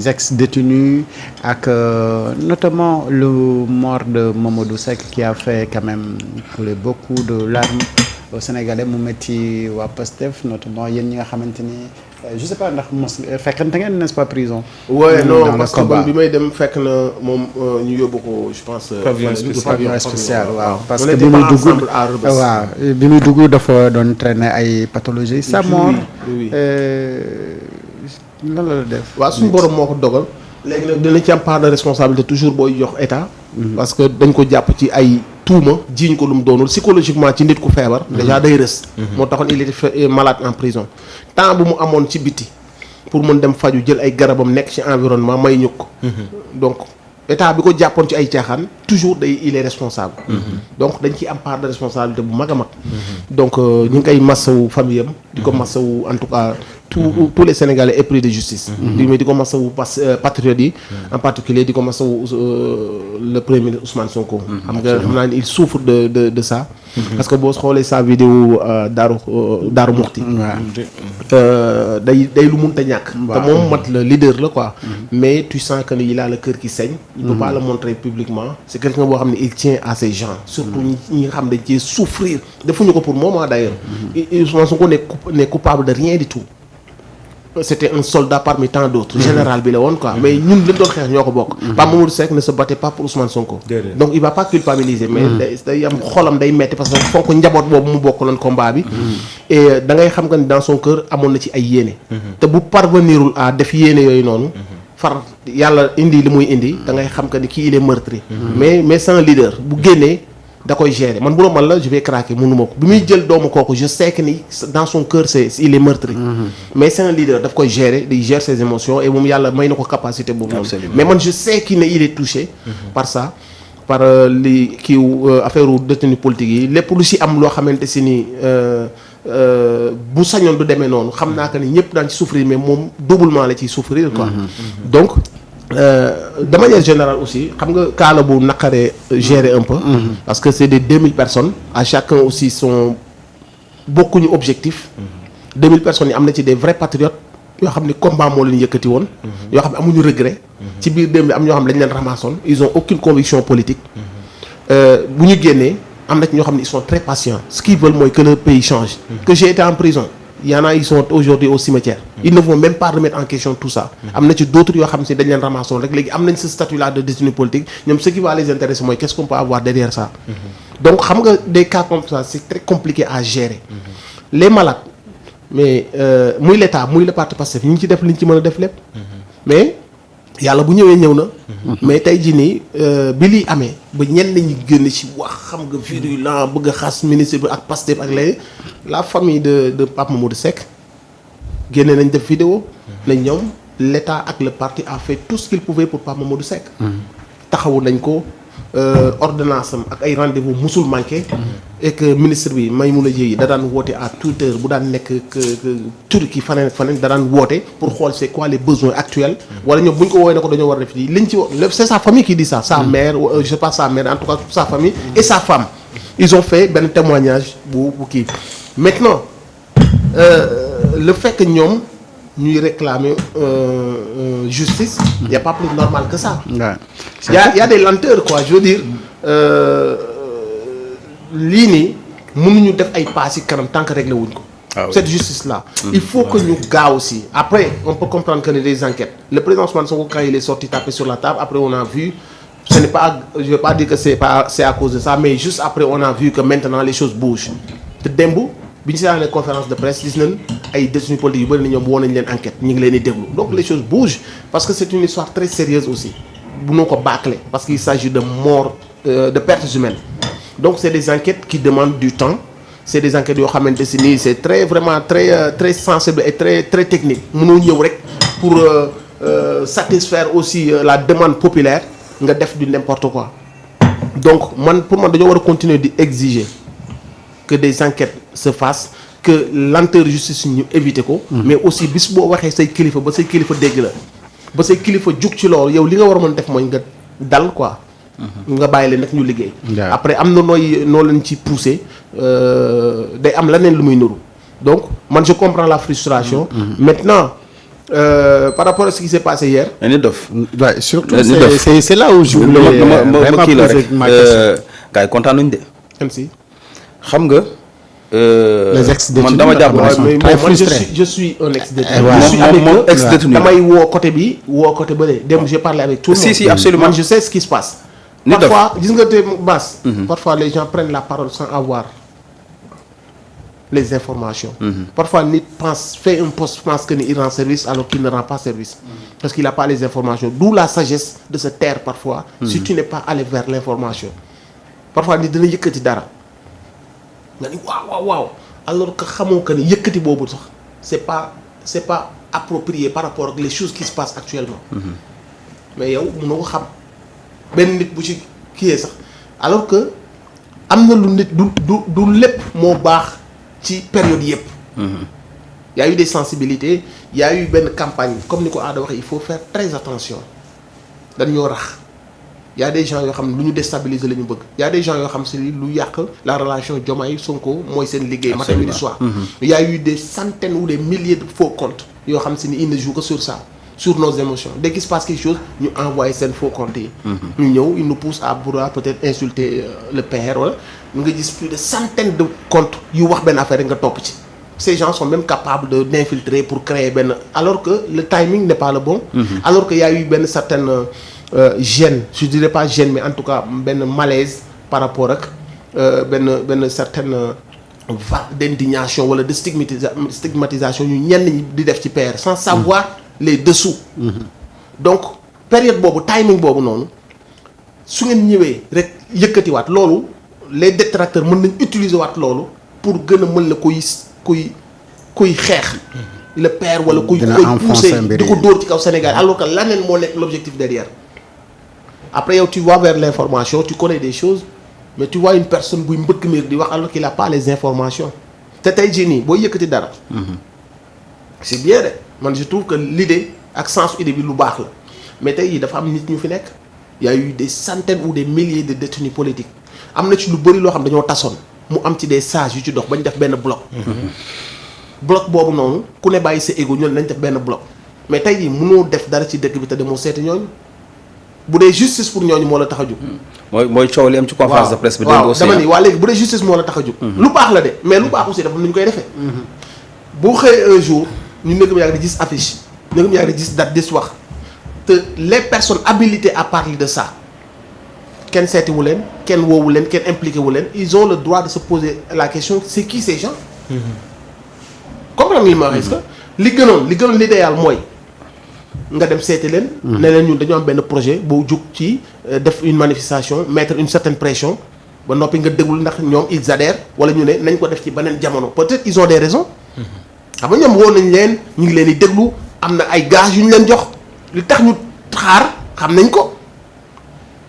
ex-détenus ak notamment le mort de Mamadou Seck qui a fait quand même couler beaucoup de larmes au Sénégalais mu metti waa Pastef notamment yéen ñi nga xamante ni je sais pas ndax mos fekkante ngeen n'est-ce pas prison. ouais non parce que man bi may dem fekk na moom ñu yóbbu ko je pense. pavillon spécial waaw. parce que bi muy dugg dafa doon traîner ay pathologies. sa mort lan la def. waaw suñu borom moo ko dogal. léegi nag dina ci am part de responsabilité toujours booy jox état. parce que dañ ko jàpp ci ay tuuma jiiñ ko lu mu doonul psychologiquement ci nit ku feebar. déjà day rës. moo taxoon il était malade en prison. temps bu mu amoon ci biti pour mën dem faju jël ay garabam nekk ci environnement may ñu ko. donc état bi ko jàppoon ci ay caaxaan toujours il est responsable. donc dañ ciy am part de responsabilité bu mag a mag. donc ñu ngi koy massawu famille am. di ko massawu en tout cas. tous les Sénégalais épris de justice. di ko masawu patriotes yi. en particulier di ko masawu le premier ministre Ousmane Sonko. xam naa ni il souffre de ça. parce que boo xoolee sa vidéo Daaru Muxti. day lu mënta ñàkk. te moom mat la leader la quoi. mais tu sens que il a le cœur qui saigne. il peut pas le montrer publiquement. c'est quelqu'un boo xam ne il tient à ces gens. surtout ñi nga xam dañ cee souffrir. defuñu ko pour moment d'ailleurs. Ousmane Sonko n'est coupable de rien du tout. C'était un soldat parmi tant d'autres. Général bi la woon quoi. mais ñun lañ doon xeex ñoo ko bokk. Pape Mamadou Seck ne se battait pas pour Ousmane Sonko. donc il va pas culpabiliser. mais day am xolam day metti parce que fonk njaboot boobu mu bokk loon combat bi. et da ngay xam que ni dans son cœur amoon na ci ay yéene. te bu parvenirul à def yéene yooyu noonu. far yàlla indi li muy indi. da ngay xam que ni kii il est meurtri. mais c'est un leader bu génnee. da koy gérer man bu la man la je vais craquer mënuma ko bi muy jël doomu kooku je sais que ni dans son cœur il est meurtri. mais c'est un leader daf koy gérer di gérer ses émotions et moom yàlla may na ko capacité boobu noonu. mais man je sais qu'il est touché. par ça par li affaire détenu politique yi lépp lu si am loo xamante si ni bu sañoon du demee noonu xam naa que ni ñëpp daan ci souffrir mais moom doublement la ciy souffrir quoi. donc. de manière générale aussi xam nga kaala bu naqaree gérer un peu. parce que c'est des 2000 personnes à chacun aussi son bokkuñu objectif. 2000 personnes yi am na ci des vrais patriotes yoo xam ni combat moo leen yëkkati woon. yoo xam ne amuñu regret. ci biir 2000 am ñoo xam ne dañ leen ramassoon ils ont aucune conviction politique. bu ñu génnee am na ci ñoo xam ne ils sont très patients ce qu'ils veulent mooy que le pays change. que j'ai été en prison. Il y en a ils sont aujourd'hui au cimetière. Ils ne vont même pas remettre en question tout ça. am na ci d'autres yoo xam ne dañ leen ramassoon rek léegi am nañ ce statut là de détenu politique ñoom ce qui va les intéresser mooy qu'est-ce qu'on peut avoir derrière ça. donc xam nga des cas comme ça c'est très compliqué à gérer. Les malades mais muy l'État muy le parti Pastef ñu ngi ci def li ñu ci mën a def lépp. mais yàlla bu ñëwee ñëw na. mais tey jii nii bi liy amee ba ñenn ñi génn ci wax xam nga virulent bëgg a xas ministre bi ak Pastef ak léegi la famille de Pape Mamadou Seck génne nañ def vidéo na ñoom l'État ak le parti a fait tout ce qu'il pouvait pour Pape Mamadou Seck. taxawu nañ ko ordonnance am ak ay rendez-vous musul manqué. et que ministre bi Maïmouna Dièye da daan woote à toute heure bu daan nekk Turquie faneen da daan woote pour xool c'est quoi les besoins actuels. wala ñoom bu ñu ko woowee ne ko dañoo war a def lii liñ ci c'est sa famille qui dit ça. sa mère je sais pas sa mère en tout cas sa famille et sa femme. ils ont fait benn témoignage bu kii maintenant le fait que ñoom ñuy réclamer justice. y a pas plus normal que ça. y a des lenteurs quoi je veux dire. lii nii mënuñu def ay pas ci kanam tant que réglé wuñ ko. cette justice là. il faut que ñu gaaw aussi après on peut comprendre que des enquêtes le président Ousmane Sonko quand il est sorti taper sur la table après on a vu ce n'est pas je vais pas dire que c'est à cause de ça mais juste après on a vu que maintenant les choses bougent te démb bi ñu seetaanee conférence de presse gis nañ ay détenus politiques yu bëri na ñoom woo nañ leen enquête ñu ngi leen di déglu donc les choses bougent parce que c'est une histoire très sérieuse aussi bu noo ko bâcler parce qu'il s'agit de mort de pertes humaines. donc c'est des enquêtes qui demandent du temps c'est des enquêtes yoo xamante si nii c'est très vraiment très sensible et très technique mënoo ñëw rek pour satisfaire aussi la demande populaire nga def du n'importe quoi donc pour man dañoo war a continuer di exiger que des enquêtes se fassent que lenteur justice ñu éviter ko mais aussi bis boo waxee say kilifa ba say kilifa dégg la ba say kilifa jug ci loolu yow li nga war a mën def mooy nga dal quoi nga bàyyi leen nag ñu liggéey. après am na noo leen ci pousser day am leneen lu muy nuru donc man je comprends la frustration. maintenant par rapport à ce qui s'est passé hier. nit dof. Ouais, surtout nit dof. c'est là où je voulais vraiment kii la poser rek ma question. gars yi kontaan nañu de. MC. xam nga. les ex-détenus man dama jàpp ils sont mais très moi frustrés. je suis un ex-détenu. Ouais. Je suis avec moom eux. ex-détenu la. damay woo côté bi woo côté bële dem j'ai parlé avec tout le monde. Si, absolument. Man, je sais ce qui se passe. Nit dof. Parfois gis nga te Bass. Parfois les gens prennent la parole sans avoir les informations. Parfois nit fait un poste pense que ni il rend service alors qu'il ne rend pas service. Parce qu'il n'a pas les informations. D'où la sagesse de se taire parfois. Si tu n'es pas allé vers l'information. Parfois nit dina yëkkati dara. nga ni waaw alors que xamoo que ni yëkkati boobu sax c'est pas approprié par rapport ak les choses qui se passent actuellement. mais yow mënoo ko xam benn nit bu ci kiyee sax alors que am na lu nit du lépp moo baax ci période yëpp. y a eu des sensibilités y a eu benn campagne comme ni ko Ada waxee il faut faire très attention dañoo rax. y a des gens yoo xam ne lu ñu déstabiliser la ñu bëgg y a des gens yoo xam si lu yàq la relation Diomaye Sonko mooy seen liggéey matin midi soir. Y a eu des centaines ou des milliers de faux comptes yoo xam si ni ils ne jouent que sur ça sur nos émotions dès qu'il se passe quelque chose ñu envoyé seen faux comptes yi. ñu ñëw ils nous poussent à vouloir peut-être insulter le père wala nga gis plus de centaines de comptes yu wax benn affaire nga topp ci. Ces gens sont même capables d'infiltrer pour créer benn alors que le timing n'est pas le bon. Alors que y a eu benn certaine gêne je dirais pas gêne mais en tout cas benn malaise par rapport ak benn certaine vague d'indignation wala de stigmatisation ñu ñenn ñi di def ci PR sans savoir les dessous. Donc période boobu timing boobu noonu su ngeen ñëwee rek yëkkatiwaat loolu les détracteurs mën nañ utiliser waat loolu pour gën a mën la kuy xeex. le PR wala kuy pousser di ko dóor ci kaw Sénégal alors que laneen moo nekk l'objectif derrière. Après yow tu vas vers l'information tu connais des choses mais tu vois une personne buy mbëkk miir di wax alors qu'il a pas les informations te tey jii nii boo yëkkati dara. c'est bien de man je trouve que l'idée ak sens idée bi lu baax la mais tey jii dafa am nit ñu fi nekk y a eu des centaines ou des milliers de détenus politiques am na ci lu bëri loo xam dañoo tasoon mu am ci des sages yu ci dox ba ñu def benn bloc. bloc boobu noonu ku ne bàyyi sa égo ñoom nañ def benn bloc mais tey jii mënoo def dara ci dëkk bi te demoo seeti ñooñu. bu dee justice pour ñooñu moo la tax a jóg. mooy coow li am ci conférence de presse bi. waaw dama ni waa léegi bu dee justice moo la tax a jóg. lu baax la de mais lu baax aussi dafa nu ñu koy defee. boo xëyee un jour ñu nekk mu yàgg di gis affiche nekk mu yàgg di gis date dis wax te les personnes habilitées à parler de ça kenn seetiwu leen kenn woowu leen kenn impliqué wu leen ils ont le droit de se poser la question c'est qui ces gens. comprendre nga li ma wax est-ce que li gënoon l'idéal mooy. nga dem seeti leen. ne leen ñun dañoo am benn projet boo jug ci def une manifestation mettre une certaine pression ba noppi nga déglu ndax ñoom ils adhèrent wala ñu ne nañ ko def ci beneen jamono peut-être ils ont des raisons. xam nga ñoom woo nañ leen ñu ngi leen di déglu am na ay gages yu ñu leen jox li tax ñu xaar xam nañ ko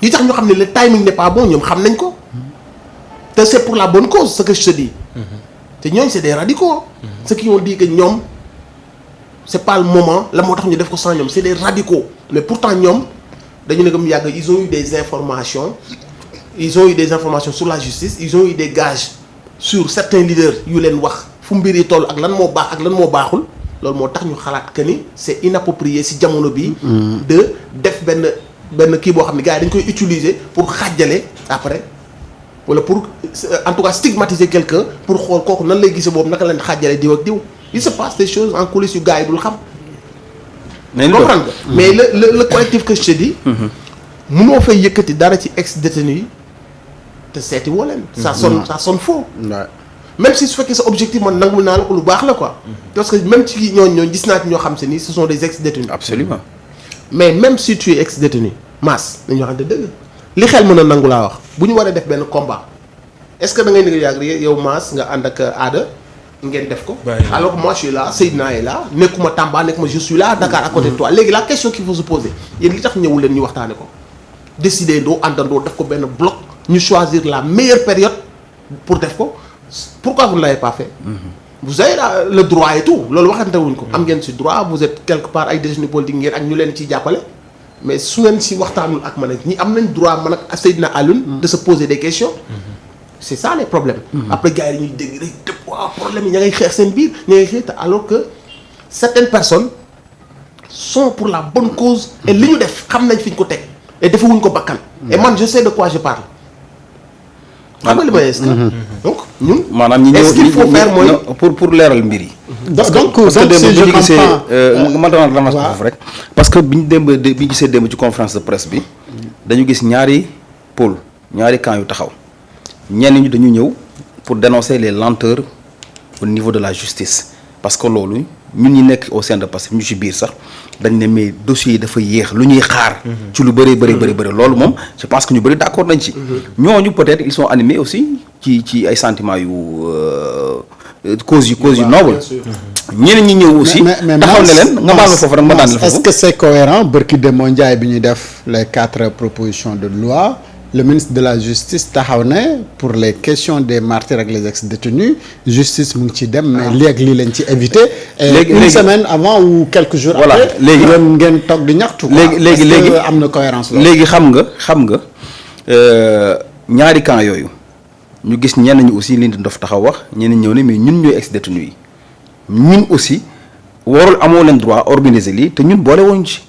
li tax ñu xam ne le timing n'est pas bon ñoom xam nañ ko te c'est pour la bonne cause ce que je te dis. te ñooñu c'est des radicaux. ceux qui ont dit que ñoom. c'est pas le moment la moo tax ñu def ko sans ñoom c'est des radicaux mais pourtant ñoom dañu ne comme yàgg ils ont eu des informations sur la justice ils ont eu des gages sur certains leaders yu leen wax fu mbir yi toll ak lan moo baax ak lan moo baaxul loolu moo tax ñu xalaat que ni c'est inapproprié ci jamono bi de def benn kii boo xam ne gars yi dañ koy utiliser pour xàjjale après wala pour en tout cas stigmatiser quelqu'un pour xool kooku nan lay gisee boobu naka leen xàjjale diw ak diw. Il se passe des choses en coulisses yu gars yi dul xam. comprendre nga mais le collectif que je te dis. mënoo fay yëkkati dara ci ex-détenu yi te seeti woo leen. ça sonne faux. même si su fekkee sa objectif man nangu naa la ko lu baax la quoi. parce que même ci ñooñu gis naa ci ñoo xam se ni ce sont des ex-détenus. absolument mais même si tu es ex-détenu masse nañu waxante dëgg li xel mën a nangu laa wax bu ñu waree def benn combat est-ce que da ngay nekk yàgg yow masse nga ànd ak Ada. ngeen def ko alors que moi je suis là Seydina est là nekkuma Tamba nekkuma je suis là Dakar à côté de toi léegi la question qu'il faut se poser yéen li tax ñëwul leen ñu waxtaane ko décider doo àndandoo def ko benn bloc ñu choisir la meilleure période pour def ko pourquoi vous ne l'avez pas fait. vous avez le droit et tout loolu waxante wuñ ko am ngeen ci droit vous êtes quelque part ay détenus politiques ngeen ak ñu leen ciy jàppale mais su ngeen ci waxtaanul ak man ak ñi am nañ droit man ak Seydina Alioune de se poser des questions. c'est ça les problèmes. après gars yi dañuy dégg rek dëpp waaw problème yi ña ngay xeex seen biir ña ngay xeex alors que certaines personnes sont pour la bonne cause. et li ñu def xam nañ fi ñu ko teg. et defewuñ ko bakkan. et man je sais de quoi je parle. xam nga li may est-ce que. donc ñun. maanaam ñi ñëw est-ce qu'il faut faire mooy pour leeral mbir yi. donc si je comprends ma doon ramas foofu rek. parce que bi ñu gisee démb ci conférence de presse bi dañu gis ñaari pôle ñaari camp yu taxaw ñenn ñi dañu ñëw pour dénoncer les lenteurs au niveau de la justice parce que loolu ñun ñi nekk au sein de Pastef ñu ci biir sax dañ ne mais dossiers yi dafa yéex lu ñuy xaar. ci lu bëri loolu moom je pense que ñu bëri d'accord nañ ci. ñooñu peut-être ils sont animés aussi ci ay sentiments yu cause yu noble. ñeneen ñi ñëw aussi. taxaw ne leen nga baal ma foofu rek ma daan la foofu. est-ce que c'est cohérent barki Demba Ndiaye bi ñuy def les 4 propositions de loi le ministre de la justice taxaw ne pour les questions des martyrs ak les ex-détenus justice mu ngi ci dem. mais lii ak lii lañ ci éviter. léegi une semaine avant ou quelques jours. voilà après léegi ngeen toog di ñaxtu. léegi am na cohérence loolu. léegi xam nga ñaari camp yooyu ñu gis ñenn ñi aussi li Ndof taxaw wax ñenn ñëw ne mais ñun ñooy ex-détenus yi ñun aussi warul amoo leen droit organiser lii te ñun boole woon ci.